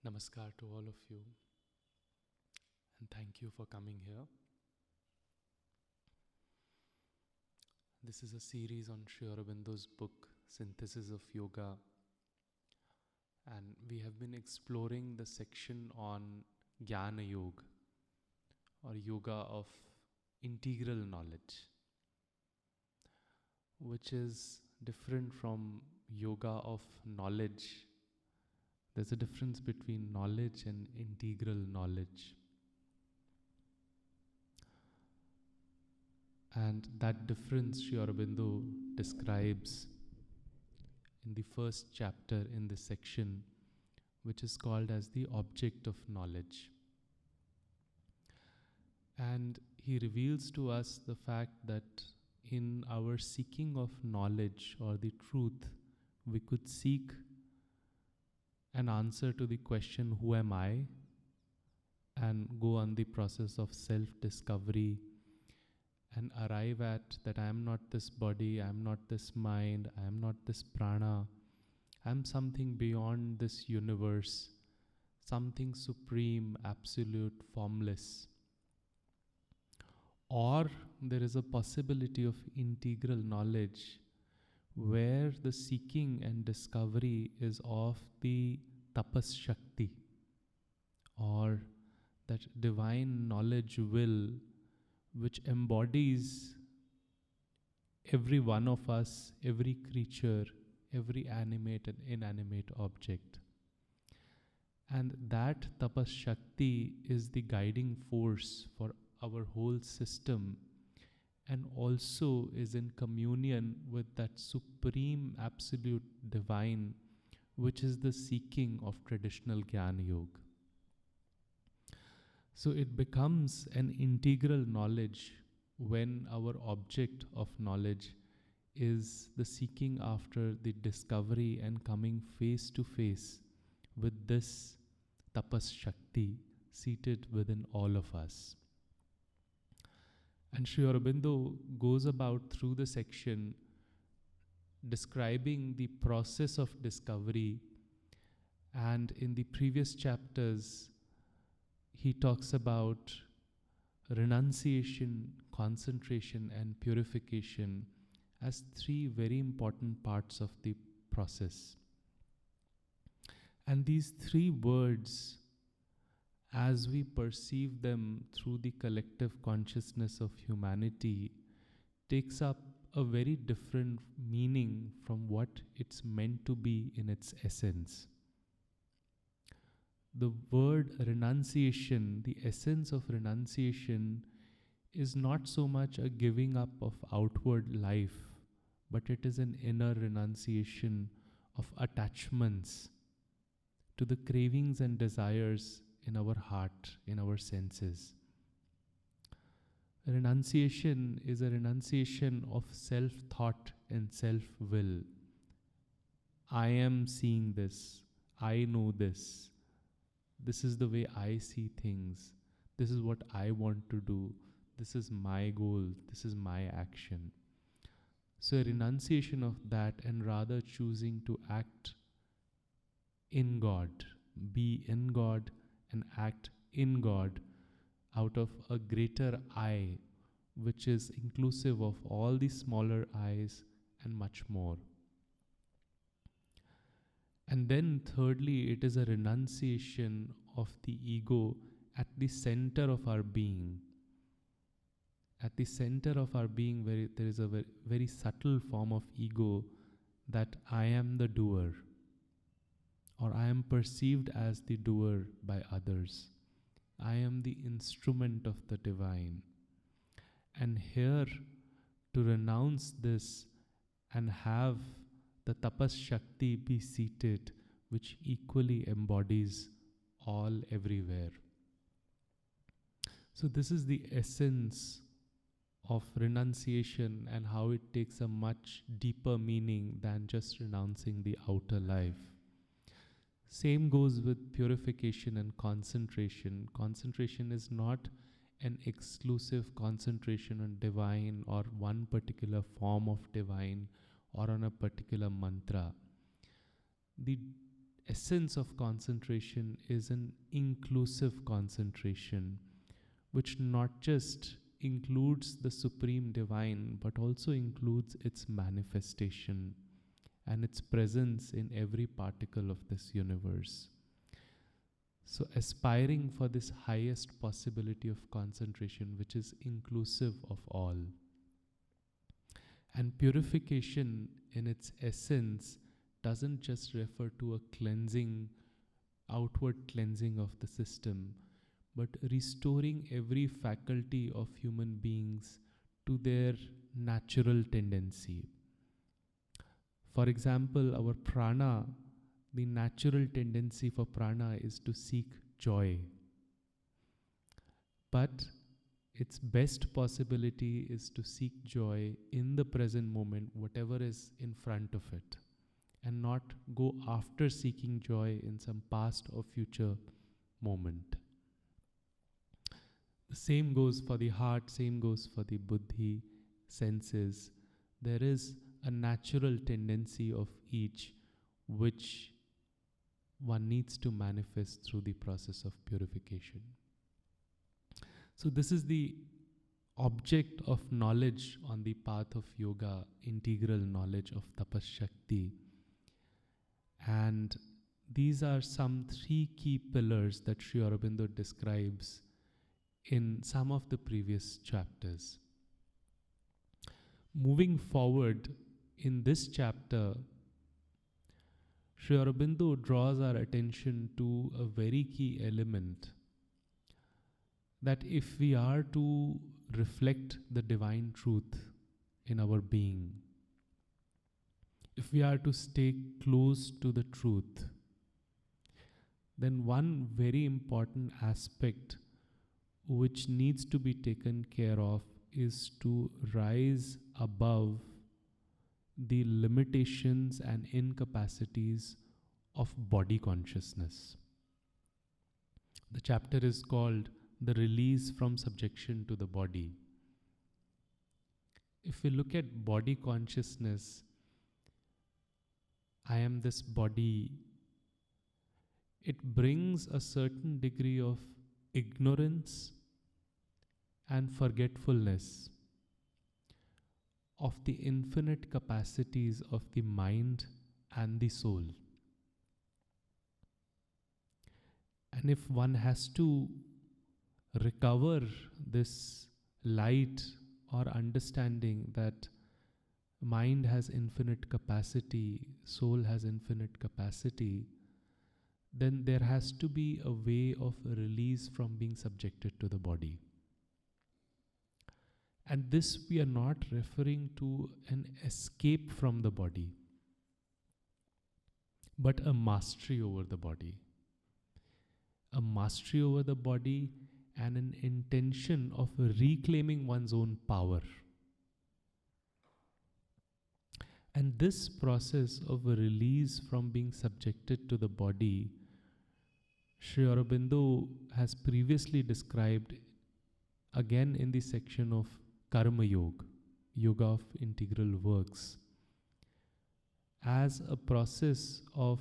Namaskar to all of you, and thank you for coming here. This is a series on Sri Aurobindo's book, Synthesis of Yoga, and we have been exploring the section on Jnana Yoga, or Yoga of integral knowledge, which is different from Yoga of knowledge. There's a difference between knowledge and integral knowledge. And that difference Sri Aurobindo describes in the first chapter in this section, which is called as the object of knowledge. And he reveals to us the fact that in our seeking of knowledge or the truth, we could seek an answer to the question, who am I? And go on the process of self-discovery and arrive at that I am not this body, I am not this mind, I am not this prana, I am something beyond this universe, something supreme, absolute, formless. Or there is a possibility of integral knowledge where the seeking and discovery is of the tapas shakti, or that divine knowledge will, which embodies every one of us, every creature, every animate and inanimate object. And that tapas shakti is the guiding force for our whole system, and also is in communion with that supreme absolute divine, which is the seeking of traditional Jnana Yoga. So it becomes an integral knowledge when our object of knowledge is the seeking after the discovery and coming face to face with this tapas shakti seated within all of us. And Sri Aurobindo goes about through the section describing the process of discovery, and in the previous chapters he talks about renunciation, concentration and purification as three very important parts of the process. And these three words, as we perceive them through the collective consciousness of humanity, takes up a very different meaning from what it's meant to be in its essence. The word renunciation, the essence of renunciation, is not so much a giving up of outward life, but it is an inner renunciation of attachments to the cravings and desires in our heart, in our senses. Renunciation is a renunciation of self-thought and self-will. I am seeing this, I know this. This is the way I see things. This is what I want to do. This is my goal. This is my action. So a renunciation of that, and rather choosing to act in God, be in God and act in God out of a greater I, which is inclusive of all the smaller I's and much more. And then thirdly, it is a renunciation of the ego at the center of our being. At the center of our being, where there is a very, very subtle form of ego, that I am the doer, or I am perceived as the doer by others. I am the instrument of the divine. And here, to renounce this and have the tapas shakti be seated, which equally embodies all everywhere. So this is the essence of renunciation, and how it takes a much deeper meaning than just renouncing the outer life. Same goes with purification and concentration. Concentration is not an exclusive concentration on divine or one particular form of divine or on a particular mantra. The essence of concentration is an inclusive concentration, which not just includes the Supreme Divine, but also includes its manifestation and its presence in every particle of this universe. So, aspiring for this highest possibility of concentration, which is inclusive of all. And purification in its essence doesn't just refer to a cleansing, outward cleansing of the system, but restoring every faculty of human beings to their natural tendency. For example, our prana, the natural tendency for prana is to seek joy. But its best possibility is to seek joy in the present moment, whatever is in front of it, and not go after seeking joy in some past or future moment. The same goes for the heart, same goes for the buddhi, senses. There is a natural tendency of each which one needs to manifest through the process of purification. So this is the object of knowledge on the path of yoga, integral knowledge of tapas shakti. And these are some 3 key pillars that Sri Aurobindo describes in some of the previous chapters. Moving forward in this chapter, Sri Aurobindo draws our attention to a very key element, that if we are to reflect the divine truth in our being, if we are to stay close to the truth, then one very important aspect which needs to be taken care of is to rise above the limitations and incapacities of body consciousness. The chapter is called The Release from Subjection to the Body. If we look at body consciousness, I am this body, it brings a certain degree of ignorance and forgetfulness of the infinite capacities of the mind and the soul. And if one has to recover this light or understanding that mind has infinite capacity, soul has infinite capacity, then there has to be a way of release from being subjected to the body. And this we are not referring to an escape from the body, but a mastery over the body. A mastery over the body and an intention of reclaiming one's own power. And this process of a release from being subjected to the body, Sri Aurobindo has previously described again in the section of Karma Yoga, Yoga of Integral Works, as a process of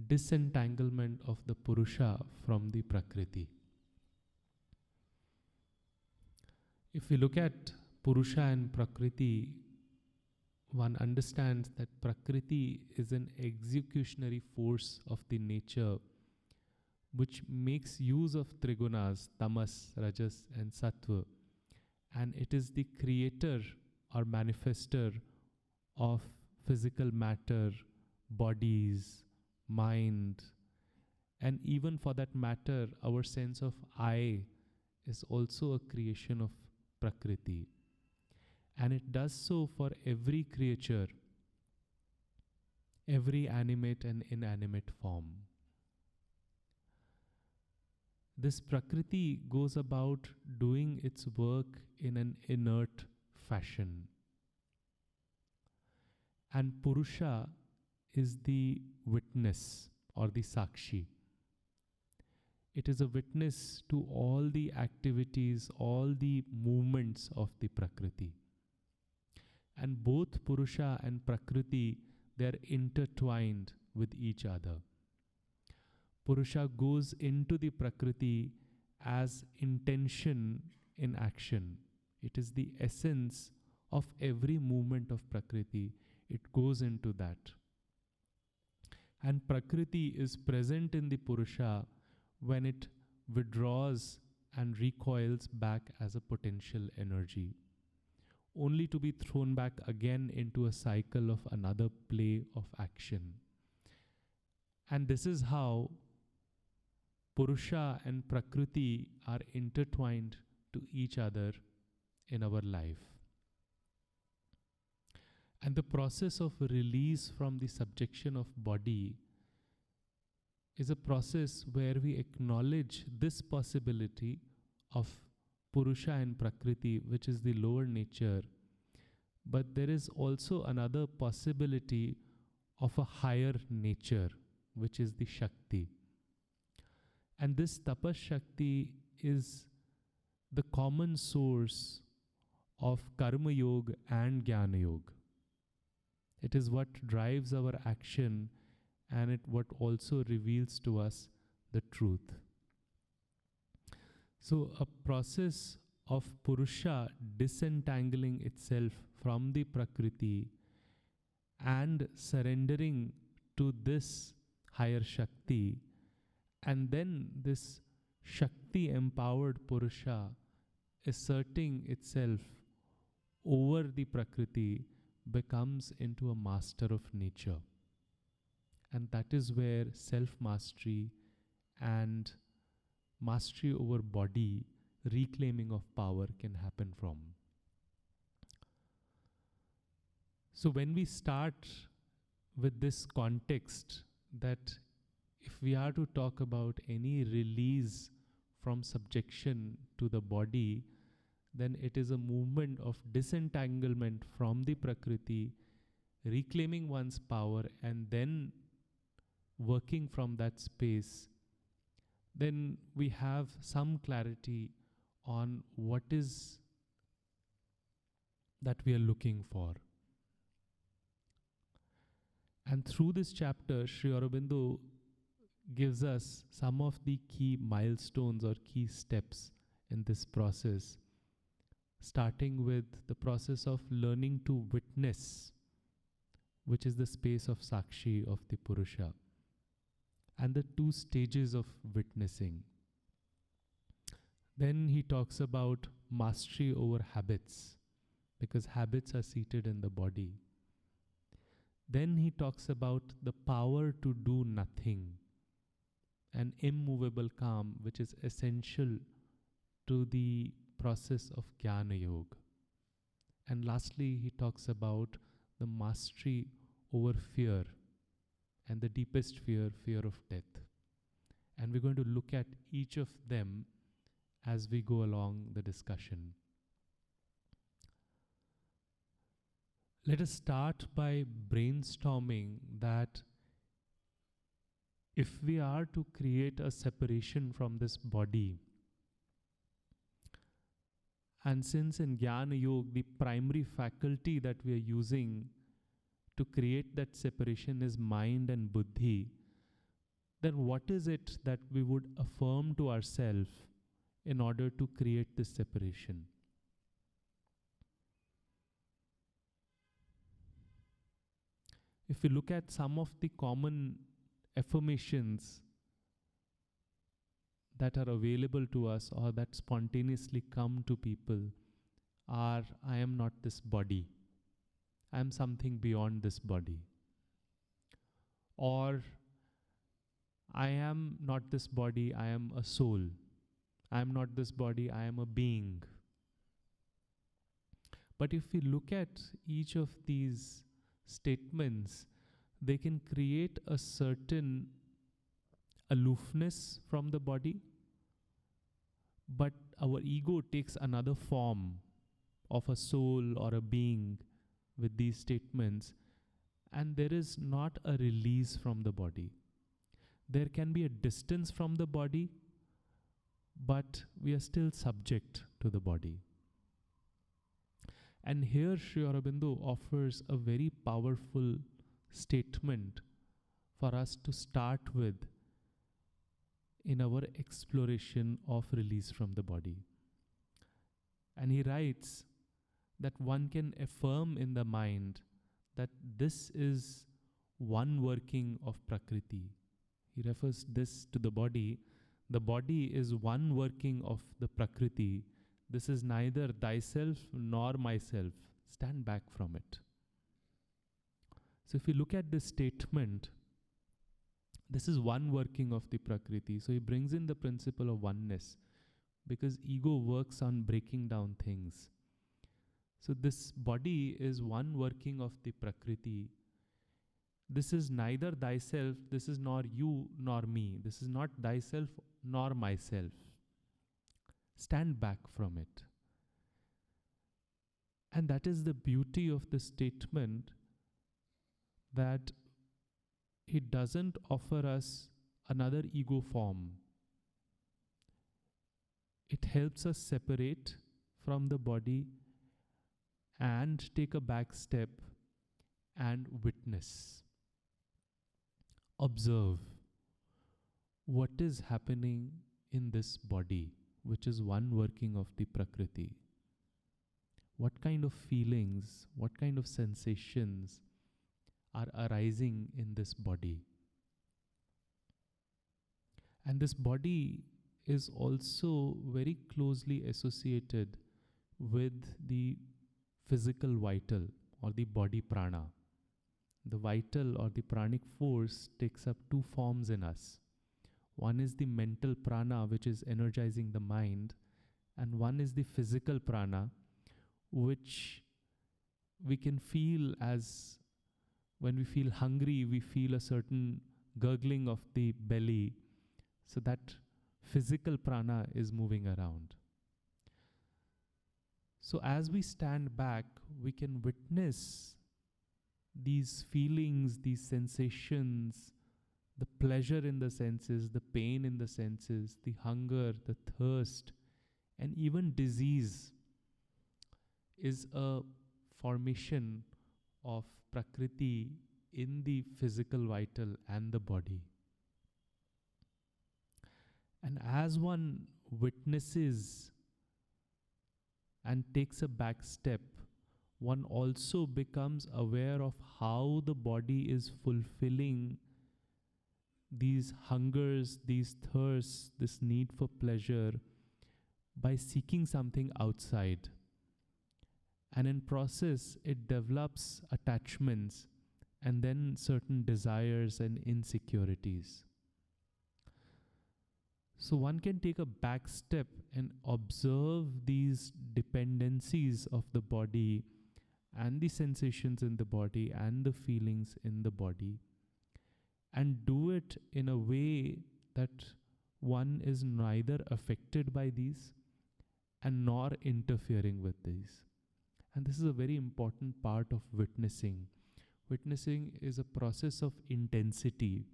disentanglement of the Purusha from the Prakriti. If we look at Purusha and Prakriti, one understands that Prakriti is an executionary force of the nature which makes use of Trigunas, Tamas, Rajas and Sattva, and it is the creator or manifester of physical matter, bodies, mind, and even for that matter, our sense of I is also a creation of Prakriti. And it does so for every creature, every animate and inanimate form. This Prakriti goes about doing its work in an inert fashion. And Purusha is the witness or the Sakshi. It is a witness to all the activities, all the movements of the Prakriti. And both Purusha and Prakriti, they are intertwined with each other. Purusha goes into the Prakriti as intention in action. It is the essence of every movement of Prakriti. It goes into that. And Prakriti is present in the Purusha when it withdraws and recoils back as a potential energy, only to be thrown back again into a cycle of another play of action. And this is how Purusha and Prakriti are intertwined to each other in our life. And the process of release from the subjection of body is a process where we acknowledge this possibility of Purusha and Prakriti, which is the lower nature. But there is also another possibility of a higher nature, which is the Shakti. And this Tapas Shakti is the common source of Karma Yoga and Jnana Yoga. It is what drives our action, and it what also reveals to us the truth. So a process of Purusha disentangling itself from the Prakriti and surrendering to this higher Shakti, and then this Shakti empowered Purusha asserting itself over the Prakriti becomes into a master of nature. And that is where self-mastery and mastery over body, reclaiming of power can happen from. So when we start with this context that if we are to talk about any release from subjection to the body, then it is a movement of disentanglement from the Prakriti, reclaiming one's power and then working from that space. Then we have some clarity on what is that we are looking for. And through this chapter, Sri Aurobindo gives us some of the key milestones or key steps in this process, starting with the process of learning to witness, which is the space of Sakshi, of the Purusha, and the 2 stages of witnessing. Then he talks about mastery over habits, because habits are seated in the body. Then he talks about the power to do nothing, an immovable calm, which is essential to the process of Jnana Yoga. And lastly, he talks about the mastery over fear, and the deepest fear, fear of death. And we're going to look at each of them as we go along the discussion. Let us start by brainstorming that if we are to create a separation from this body, and since in Jnana Yoga the primary faculty that we are using to create that separation is mind and buddhi, then what is it that we would affirm to ourselves in order to create this separation? If we look at some of the common affirmations that are available to us or that spontaneously come to people are, I am not this body. I am something beyond this body. Or, I am not this body, I am a soul. I am not this body, I am a being. But if we look at each of these statements, they can create a certain aloofness from the body, but our ego takes another form of a soul or a being with these statements, and there is not a release from the body. There can be a distance from the body, but we are still subject to the body. And here Sri Aurobindo offers a very powerful statement for us to start with, in our exploration of release from the body. And he writes that one can affirm in the mind that this is one working of Prakriti. He refers this to the body. The body is one working of the Prakriti. This is neither thyself nor myself. Stand back from it. So if you look at this statement, this is one working of the Prakriti. So he brings in the principle of oneness, because ego works on breaking down things. So this body is one working of the Prakriti. This is neither thyself, this is nor you nor me. This is not thyself nor myself. Stand back from it. And that is the beauty of the statement, that it doesn't offer us another ego form. It helps us separate from the body and take a back step and witness. Observe what is happening in this body, which is one working of the Prakriti. What kind of feelings, what kind of sensations are arising in this body? And this body is also very closely associated with the physical vital or the body prana. The vital or the pranic force takes up two forms in us. One is the mental prana, which is energizing the mind, and one is the physical prana, which we can feel as when we feel hungry, we feel a certain gurgling of the belly. So that physical prana is moving around. So as we stand back, we can witness these feelings, these sensations, the pleasure in the senses, the pain in the senses, the hunger, the thirst, and even disease is a formation of Prakriti in the physical vital and the body. And as one witnesses and takes a back step, one also becomes aware of how the body is fulfilling these hungers, these thirsts, this need for pleasure by seeking something outside. And in process, it develops attachments and then certain desires and insecurities. So one can take a back step and observe these dependencies of the body and the sensations in the body and the feelings in the body, and do it in a way that one is neither affected by these and nor interfering with these. And this is a very important part of witnessing. Witnessing is a process of intensity.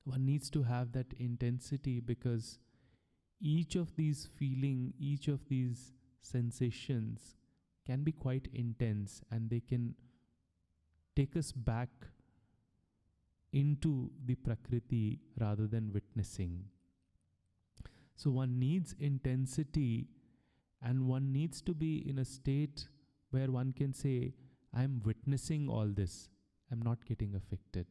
One needs to have that intensity because each of these feelings, each of these sensations can be quite intense, and they can take us back into the Prakriti rather than witnessing. So one needs intensity, and one needs to be in a state where one can say, I'm witnessing all this, I'm not getting affected.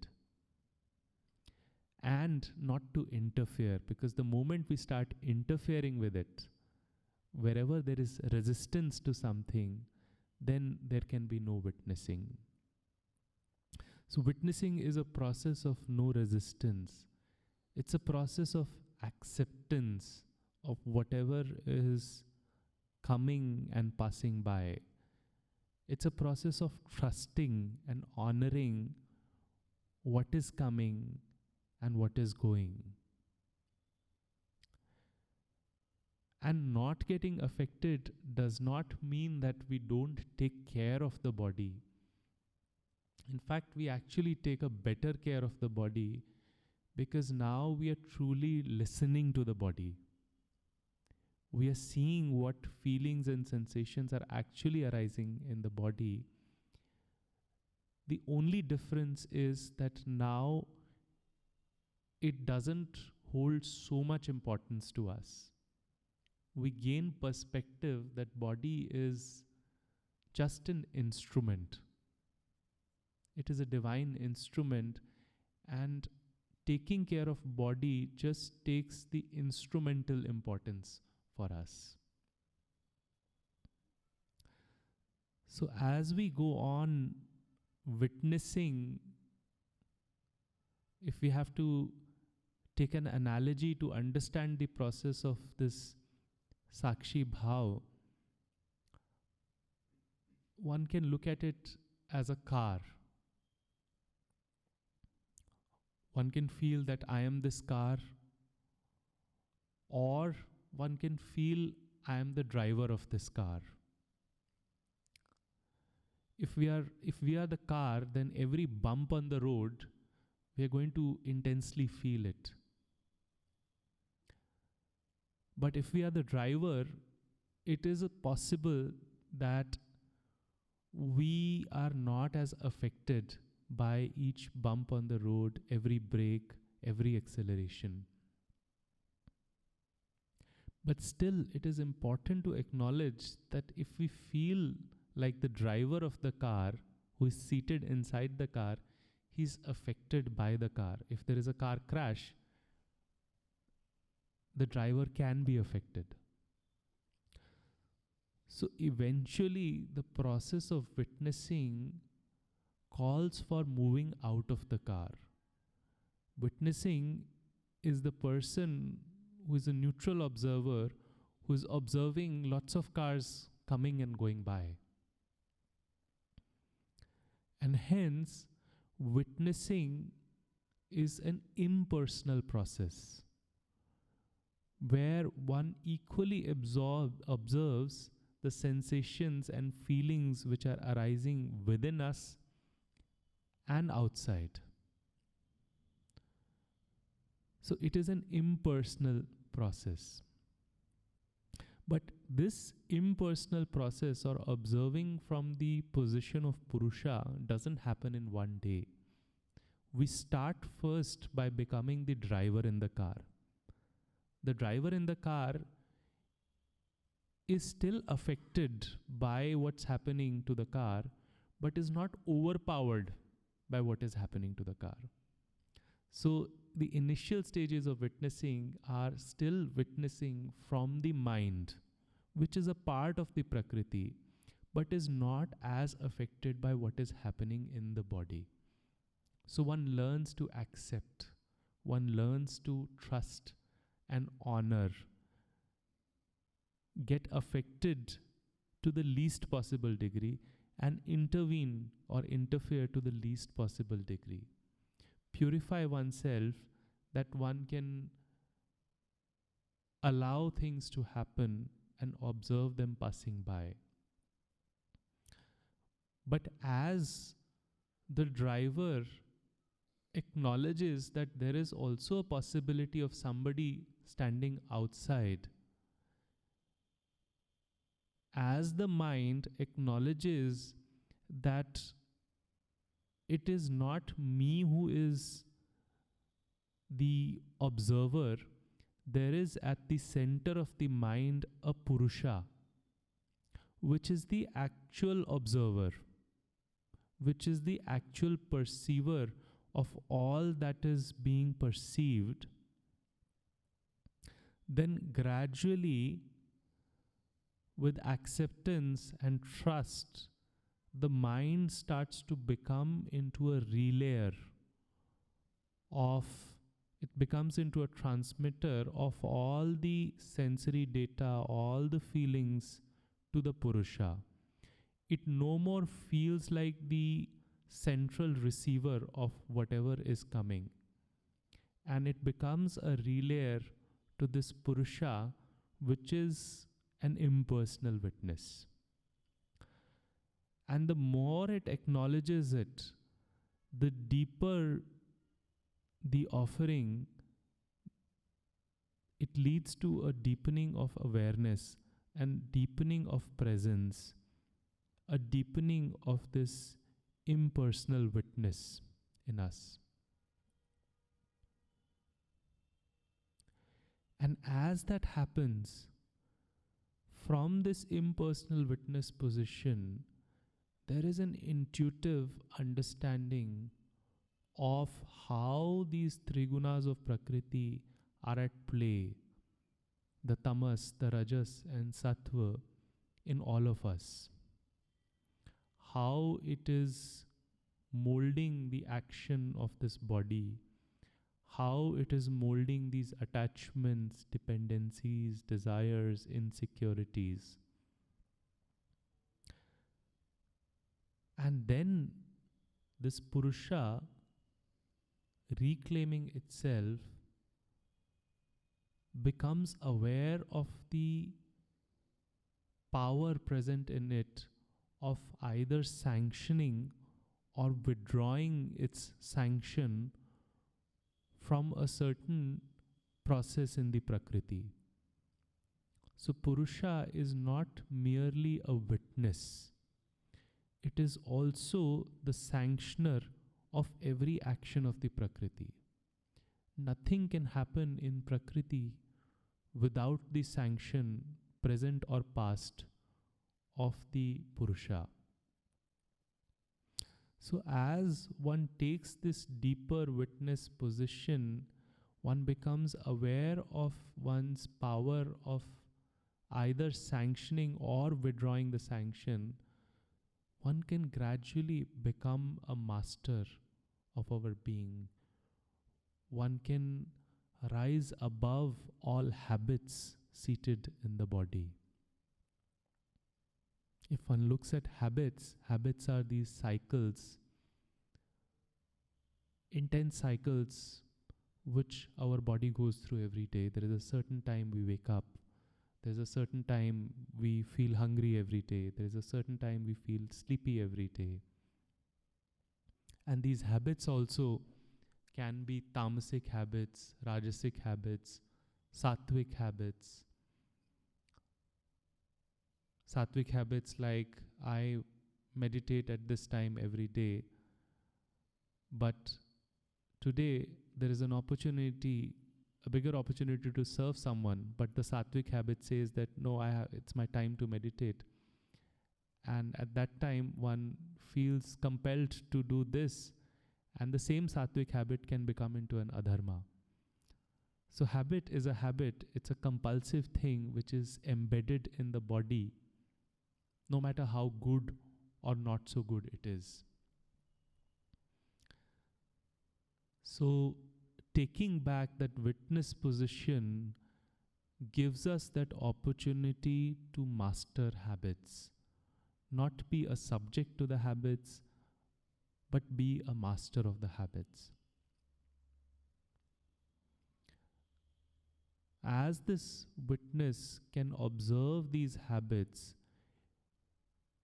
And not to interfere, because the moment we start interfering with it, wherever there is resistance to something, then there can be no witnessing. So witnessing is a process of no resistance. It's a process of acceptance of whatever is coming and passing by. It's a process of trusting and honoring what is coming and what is going. And not getting affected does not mean that we don't take care of the body. In fact, we actually take a better care of the body because now we are truly listening to the body. We are seeing what feelings and sensations are actually arising in the body. The only difference is that now it doesn't hold so much importance to us. We gain perspective that body is just an instrument. It is a divine instrument, and taking care of body just takes the instrumental importance for us. So as we go on witnessing, if we have to take an analogy to understand the process of this Sakshi Bhav, one can look at it as a car. One can feel that I am this car, or one can feel I am the driver of this car. If we are the car, then every bump on the road, we are going to intensely feel it. But if we are the driver, it is possible that we are not as affected by each bump on the road, every brake, every acceleration. But still, it is important to acknowledge that if we feel like the driver of the car who is seated inside the car, he's affected by the car. If there is a car crash, the driver can be affected. So eventually, the process of witnessing calls for moving out of the car. Witnessing is the person who is a neutral observer, who is observing lots of cars coming and going by. And hence, witnessing is an impersonal process where one equally observes the sensations and feelings which are arising within us and outside. So it is an impersonal process. But this impersonal process, or observing from the position of Purusha, doesn't happen in one day. We start first by becoming the driver in the car. The driver in the car is still affected by what's happening to the car, but is not overpowered by what is happening to the car. So the initial stages of witnessing are still witnessing from the mind, which is a part of the Prakriti, but is not as affected by what is happening in the body. So one learns to accept, one learns to trust and honor, get affected to the least possible degree, and intervene or interfere to the least possible degree. Purify oneself that one can allow things to happen and observe them passing by. But as the driver acknowledges that there is also a possibility of somebody standing outside, as the mind acknowledges that it is not me who is the observer, there is at the center of the mind a Purusha, which is the actual observer, which is the actual perceiver of all that is being perceived. Then gradually, with acceptance and trust, the mind starts to become into a relayer of, it becomes into a transmitter of all the sensory data, all the feelings to the Purusha. It no more feels like the central receiver of whatever is coming. And it becomes a relayer to this Purusha, which is an impersonal witness. And the more it acknowledges it, the deeper the offering, it leads to a deepening of awareness and deepening of presence, a deepening of this impersonal witness in us. And as that happens, from this impersonal witness position, there is an intuitive understanding of how these three gunas of Prakriti are at play, the tamas, the rajas, and sattva in all of us. How it is molding the action of this body, how it is molding these attachments, dependencies, desires, insecurities. And then this Purusha reclaiming itself becomes aware of the power present in it of either sanctioning or withdrawing its sanction from a certain process in the Prakriti. So Purusha is not merely a witness, it is also the sanctioner of every action of the Prakriti. Nothing can happen in Prakriti without the sanction, present or past, of the Purusha. So as one takes this deeper witness position, one becomes aware of one's power of either sanctioning or withdrawing the sanction. One can gradually become a master of our being. One can rise above all habits seated in the body. If one looks at habits, habits are these cycles, intense cycles which our body goes through every day. There is a certain time we wake up. There's a certain time we feel hungry every day. There's a certain time we feel sleepy every day. And these habits also can be tamasic habits, rajasic habits, sattvic habits. Sattvic habits like I meditate at this time every day, but today there is an opportunity, a bigger opportunity to serve someone, but the sattvic habit says that no, it's my time to meditate. And at that time one feels compelled to do this, and the same sattvic habit can become into an adharma. So habit is a habit, it's a compulsive thing which is embedded in the body, no matter how good or not so good it is. So taking back that witness position gives us that opportunity to master habits, not be a subject to the habits, but be a master of the habits. As this witness can observe these habits,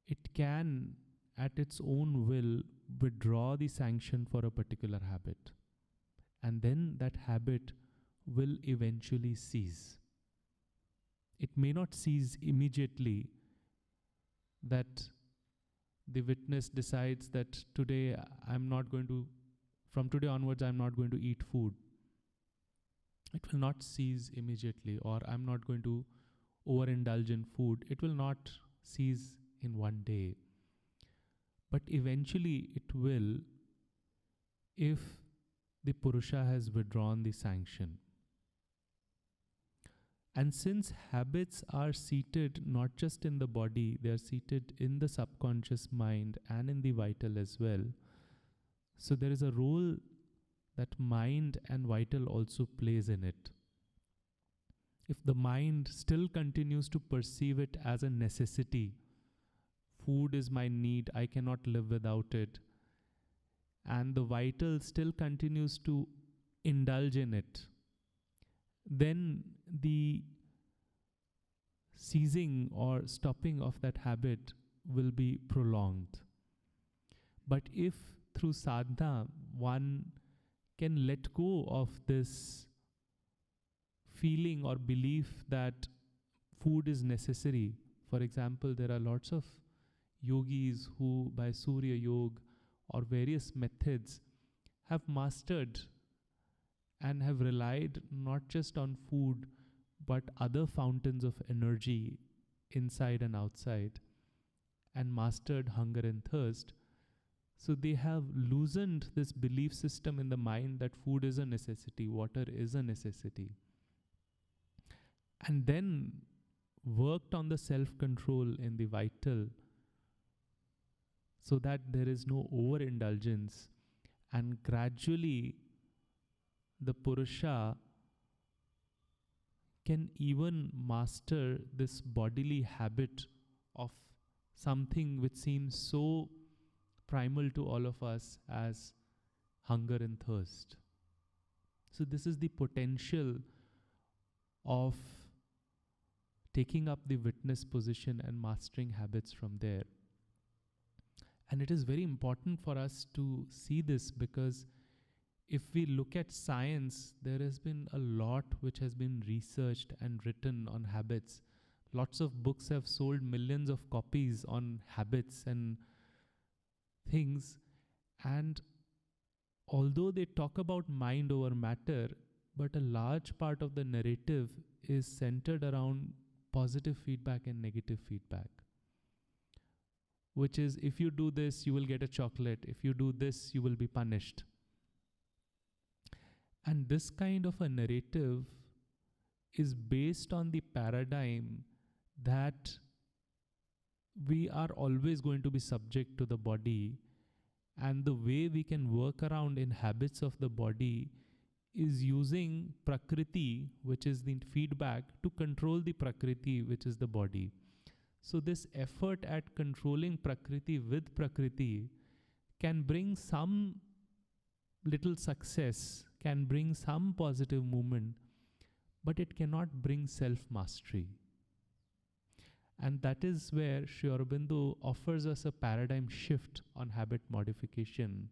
it can, at its own will, withdraw the sanction for a particular habit. And then that habit will eventually cease. It may not cease immediately, that the witness decides that today from today onwards I'm not going to eat food. It will not cease immediately, or I'm not going to overindulge in food. It will not cease in one day. But eventually it will, if the Purusha has withdrawn the sanction. And since habits are seated not just in the body, they are seated in the subconscious mind and in the vital as well. So there is a role that mind and vital also plays in it. If the mind still continues to perceive it as a necessity, food is my need, I cannot live without it, and the vital still continues to indulge in it, then the ceasing or stopping of that habit will be prolonged. But if through sadhana one can let go of this feeling or belief that food is necessary. For example, there are lots of yogis who by Surya Yoga or various methods have mastered and have relied not just on food but other fountains of energy inside and outside, and mastered hunger and thirst. So they have loosened this belief system in the mind that food is a necessity, water is a necessity, and then worked on the self-control in the vital so that there is no overindulgence, and gradually the Purusha can even master this bodily habit of something which seems so primal to all of us as hunger and thirst. So this is the potential of taking up the witness position and mastering habits from there. And it is very important for us to see this, because if we look at science, there has been a lot which has been researched and written on habits. Lots of books have sold millions of copies on habits and things. And although they talk about mind over matter, but a large part of the narrative is centered around positive feedback and negative feedback. Which is, if you do this, you will get a chocolate. If you do this, you will be punished. And this kind of a narrative is based on the paradigm that we are always going to be subject to the body, and the way we can work around in habits of the body is using Prakriti, which is the feedback, to control the Prakriti, which is the body. So this effort at controlling Prakriti with Prakriti can bring some little success, can bring some positive movement, but it cannot bring self-mastery. And that is where Sri Aurobindo offers us a paradigm shift on habit modification,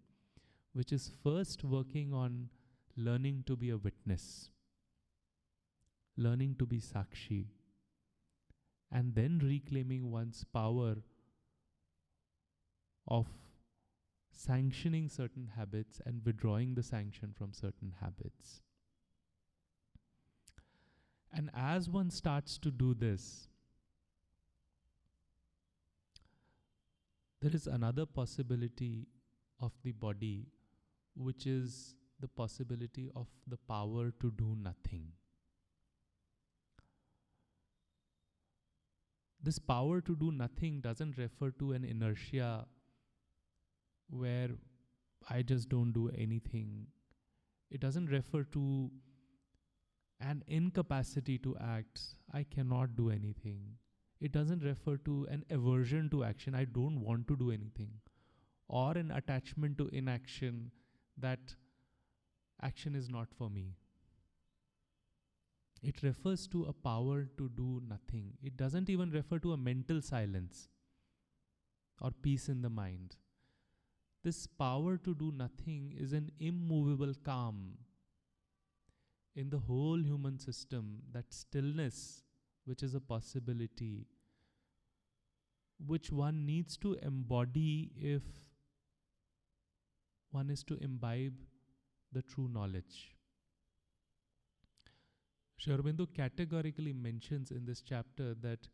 which is first working on learning to be a witness, learning to be Sakshi, and then reclaiming one's power of sanctioning certain habits and withdrawing the sanction from certain habits. And as one starts to do this, there is another possibility of the body, which is the possibility of the power to do nothing. This power to do nothing doesn't refer to an inertia where I just don't do anything. It doesn't refer to an incapacity to act. I cannot do anything. It doesn't refer to an aversion to action. I don't want to do anything. Or an attachment to inaction, that action is not for me. It refers to a power to do nothing. It doesn't even refer to a mental silence or peace in the mind. This power to do nothing is an immovable calm in the whole human system, that stillness, which is a possibility, which one needs to embody if one is to imbibe the true knowledge. Sri Aurobindo categorically mentions in this chapter that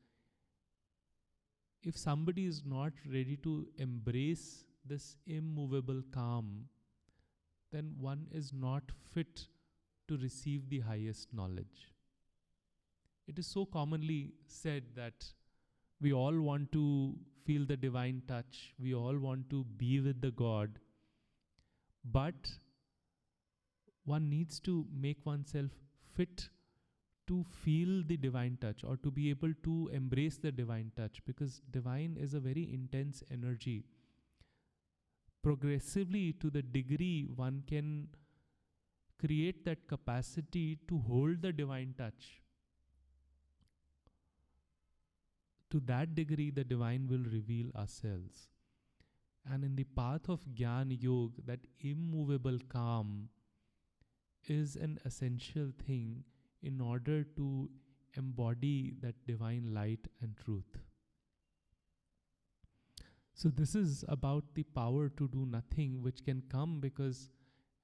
if somebody is not ready to embrace this immovable calm, then one is not fit to receive the highest knowledge. It is so commonly said that we all want to feel the divine touch, we all want to be with the God, but one needs to make oneself fit to feel the divine touch, or to be able to embrace the divine touch, because divine is a very intense energy. Progressively, to the degree one can create that capacity to hold the divine touch, to that degree the divine will reveal ourselves. And in the path of Jnana Yoga, that immovable calm is an essential thing in order to embody that divine light and truth. So this is about the power to do nothing, which can come because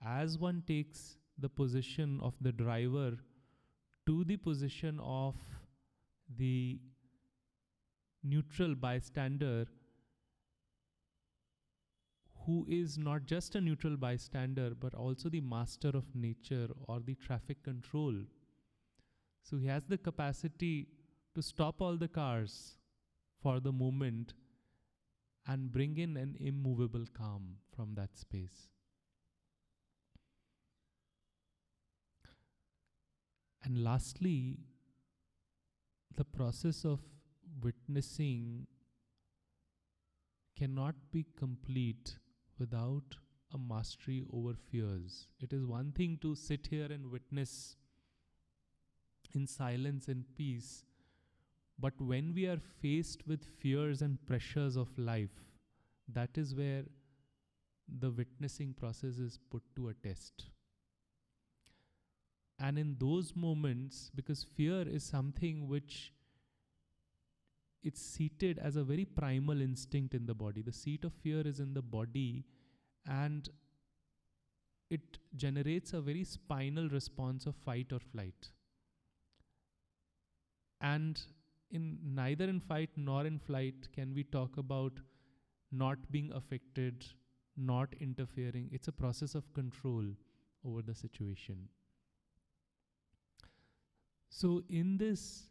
as one takes the position of the driver to the position of the neutral bystander, who is not just a neutral bystander but also the master of nature or the traffic control. So he has the capacity to stop all the cars for the moment and bring in an immovable calm from that space. And lastly, the process of witnessing cannot be complete without a mastery over fears. It is one thing to sit here and witness in silence and peace, but when we are faced with fears and pressures of life, that is where the witnessing process is put to a test. And in those moments, because fear is something which it's seated as a very primal instinct in the body. The seat of fear is in the body, and it generates a very spinal response of fight or flight. And neither in fight nor in flight can we talk about not being affected, not interfering. It's a process of control over the situation. So in this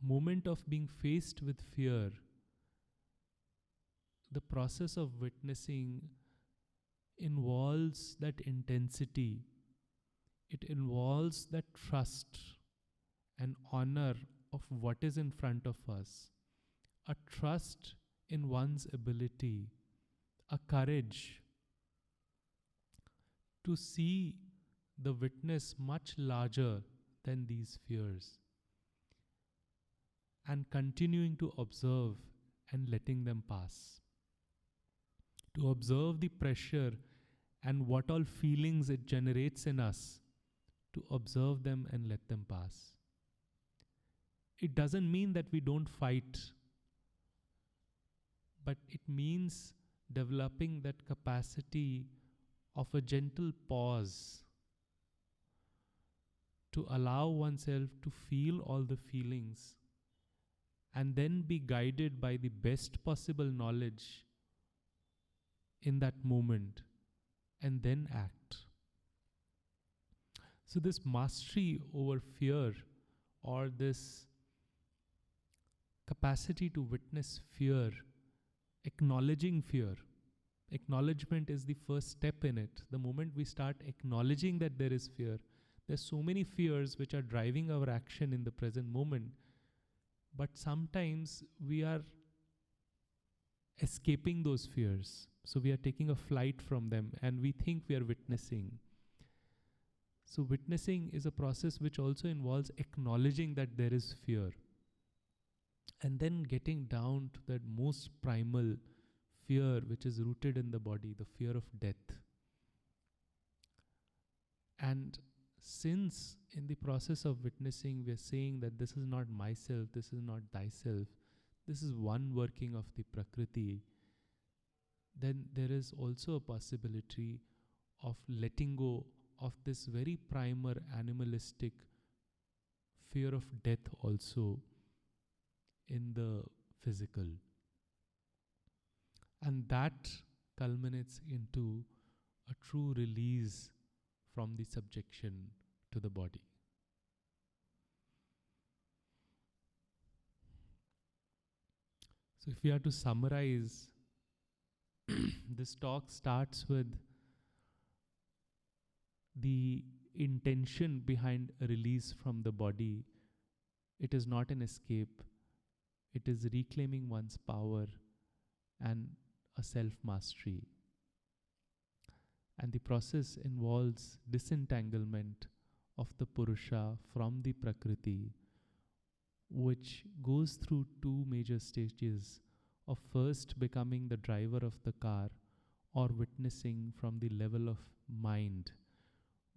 moment of being faced with fear, the process of witnessing involves that intensity. It involves that trust and honor of what is in front of us, a trust in one's ability, a courage to see the witness much larger than these fears, and continuing to observe and letting them pass. To observe the pressure and what all feelings it generates in us, to observe them and let them pass. It doesn't mean that we don't fight, but it means developing that capacity of a gentle pause to allow oneself to feel all the feelings and then be guided by the best possible knowledge in that moment and then act. So this mastery over fear, or this capacity to witness fear, acknowledging fear. Acknowledgement is the first step in it. The moment we start acknowledging that there is fear, there's so many fears which are driving our action in the present moment, but sometimes we are escaping those fears. So we are taking a flight from them and we think we are witnessing. So witnessing is a process which also involves acknowledging that there is fear, and then getting down to that most primal fear which is rooted in the body, the fear of death. And since in the process of witnessing we are saying that this is not myself, this is not thyself, this is one working of the Prakriti, then there is also a possibility of letting go of this very primal animalistic fear of death also in the physical. And that culminates into a true release from the subjection to the body. So if we are to summarize, this talk starts with the intention behind a release from the body. It is not an escape. It is reclaiming one's power and a self-mastery. And the process involves disentanglement of the Purusha from the Prakriti, which goes through two major stages of first becoming the driver of the car, or witnessing from the level of mind,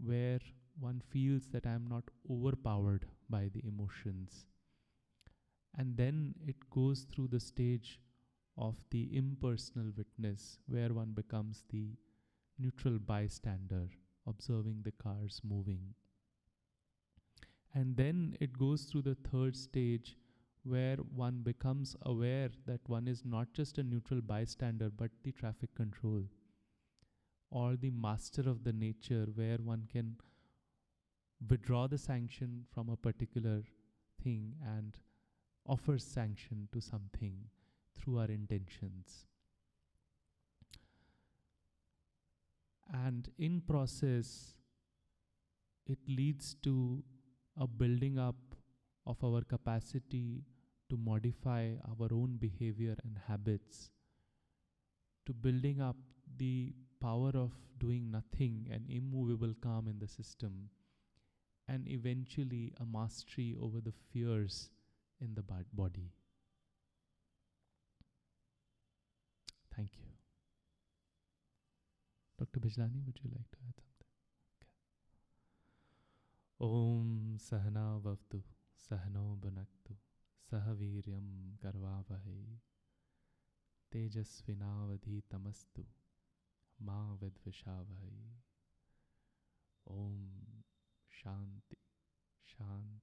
where one feels that I am not overpowered by the emotions. And then it goes through the stage of the impersonal witness, where one becomes the neutral bystander, observing the cars moving. And then it goes through the third stage where one becomes aware that one is not just a neutral bystander but the traffic control or the master of the nature, where one can withdraw the sanction from a particular thing and offer sanction to something through our intentions. And in process, it leads to a building up of our capacity to modify our own behavior and habits, to building up the power of doing nothing and immovable calm in the system, and eventually a mastery over the fears in the body. Thank you. Dr. Bijlani, would you like to add something? Okay. Om Sahana Vavtu, Sahano Bhunaktu, Sahaviryam Karvavahai, Tejasvinavadhi Tamastu, Ma Vidvishavahai. Om Shanti, Shanti.